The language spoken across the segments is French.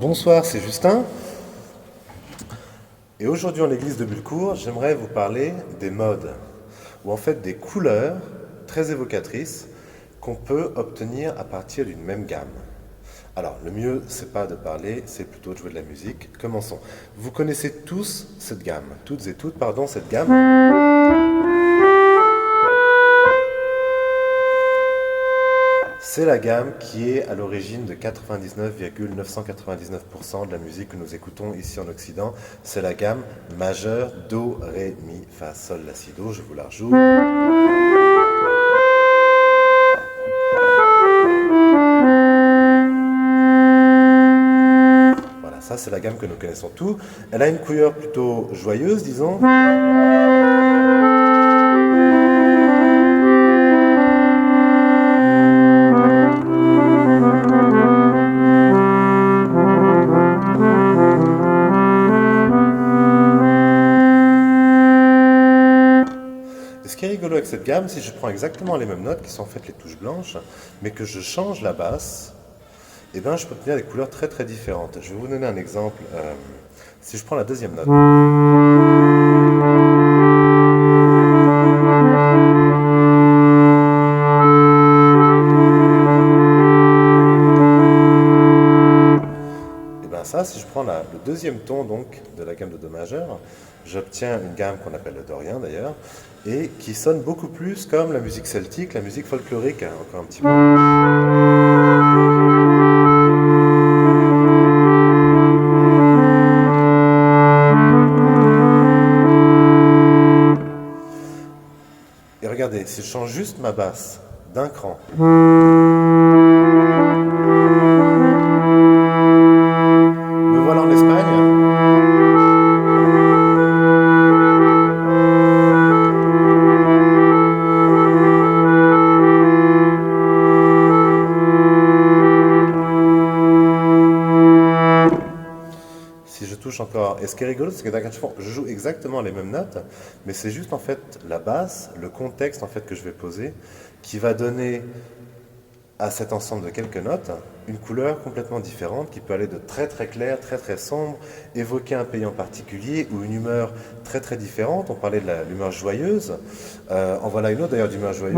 Bonsoir, c'est Justin. Et aujourd'hui en l'église de Bullecourt, j'aimerais vous parler des modes, ou en fait des couleurs très évocatrices qu'on peut obtenir à partir d'une même gamme. Alors, le mieux, c'est pas de parler, c'est plutôt de jouer de la musique. Commençons. Vous connaissez tous cette gamme, toutes et toutes, pardon, cette gamme. C'est la gamme qui est à l'origine de 99,999% de la musique que nous écoutons ici en Occident. C'est la gamme majeure, Do, Ré, Mi, Fa, Sol, La, Si, Do. Je vous la rejoue. Voilà, ça c'est la gamme que nous connaissons tous. Elle a une couleur plutôt joyeuse, disons. Ce qui est rigolo avec cette gamme, si je prends exactement les mêmes notes, qui sont en fait les touches blanches, mais que je change la basse, eh ben, je peux obtenir des couleurs très très différentes. Je vais vous donner un exemple. Si je prends la deuxième note, et ben ça, si je prends le deuxième ton donc de la gamme de Do majeur, j'obtiens une gamme qu'on appelle le dorien d'ailleurs, et qui sonne beaucoup plus comme la musique celtique, la musique folklorique, hein, encore un petit peu. Et regardez, si je change juste ma basse d'un cran, me voilà en Espagne. Si je touche encore, et ce qui est rigolo, c'est que je joue exactement les mêmes notes, mais c'est juste en fait la basse, le contexte en fait que je vais poser, qui va donner à cet ensemble de quelques notes une couleur complètement différente, qui peut aller de très très clair, très très sombre, évoquer un pays en particulier ou une humeur très très différente. On parlait de l'humeur joyeuse, en voilà une autre d'ailleurs d'humeur joyeuse.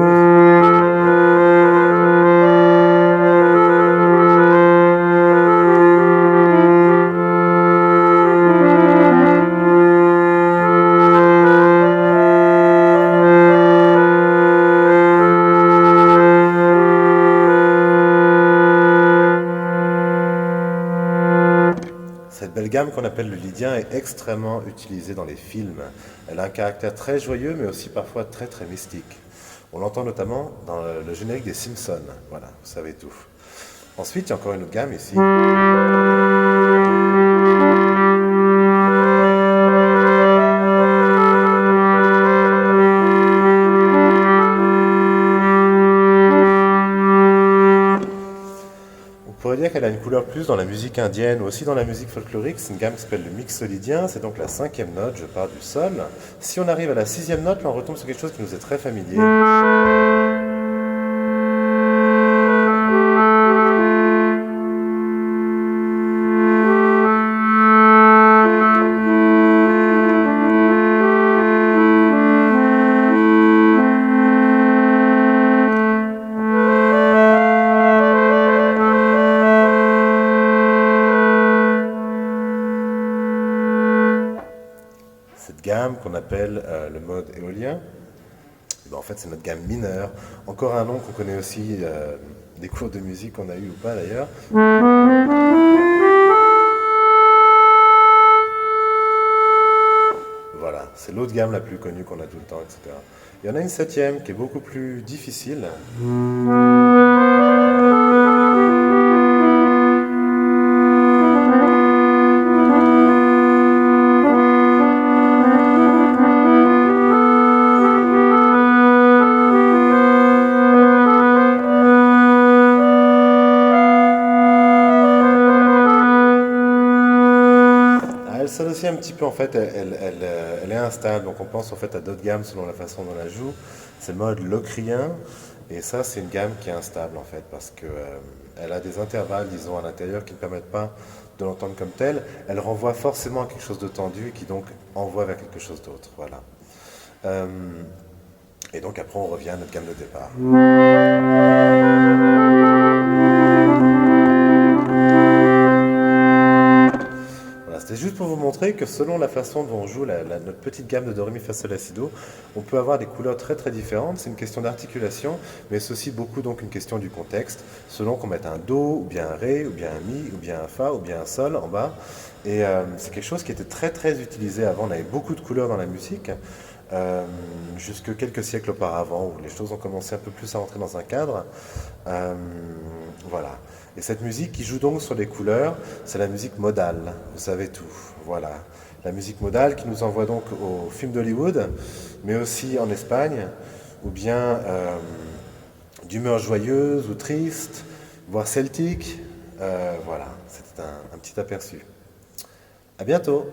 Cette belle gamme qu'on appelle le lydien est extrêmement utilisée dans les films. Elle a un caractère très joyeux, mais aussi parfois très très mystique. On l'entend notamment dans le générique des Simpsons. Voilà, vous savez tout. Ensuite, il y a encore une autre gamme ici. On pourrait dire qu'elle a une couleur plus dans la musique indienne ou aussi dans la musique folklorique. C'est une gamme qui s'appelle le mixolydien. C'est donc la cinquième note. Je pars du sol. Si on arrive à la sixième note, là on retombe sur quelque chose qui nous est très familier. Cette gamme qu'on appelle le mode éolien, ben en fait c'est notre gamme mineure, encore un nom qu'on connaît aussi des cours de musique qu'on a eu ou pas d'ailleurs. Voilà, c'est l'autre gamme la plus connue qu'on a tout le temps, etc. Il y en a une septième qui est beaucoup plus difficile. Elle sonne aussi un petit peu, en fait, elle est instable, donc on pense en fait à d'autres gammes selon la façon dont on la joue. C'est le mode locrien, et ça c'est une gamme qui est instable en fait, parce que elle a des intervalles, disons, à l'intérieur qui ne permettent pas de l'entendre comme telle. Elle renvoie forcément à quelque chose de tendu et qui donc envoie vers quelque chose d'autre. Voilà. Euh, et donc après, on revient à notre gamme de départ. Voilà, c'était juste pour vous montrer que selon la façon dont on joue notre petite gamme de do, ré, mi, fa, sol, la, si, do, on peut avoir des couleurs très très différentes. C'est une question d'articulation, mais c'est aussi beaucoup donc une question du contexte, selon qu'on mette un do, ou bien un ré, ou bien un mi, ou bien un fa, ou bien un sol en bas. Et c'est quelque chose qui était très très utilisé avant. On avait beaucoup de couleurs dans la musique, jusque quelques siècles auparavant, où les choses ont commencé un peu plus à rentrer dans un cadre. Euh, voilà. Et cette musique qui joue donc sur les couleurs, c'est la musique modale, vous savez tout. Voilà. La musique modale qui nous envoie donc aux films d'Hollywood, mais aussi en Espagne, ou bien d'humeur joyeuse ou triste, voire celtique. Voilà, c'était un petit aperçu. À bientôt!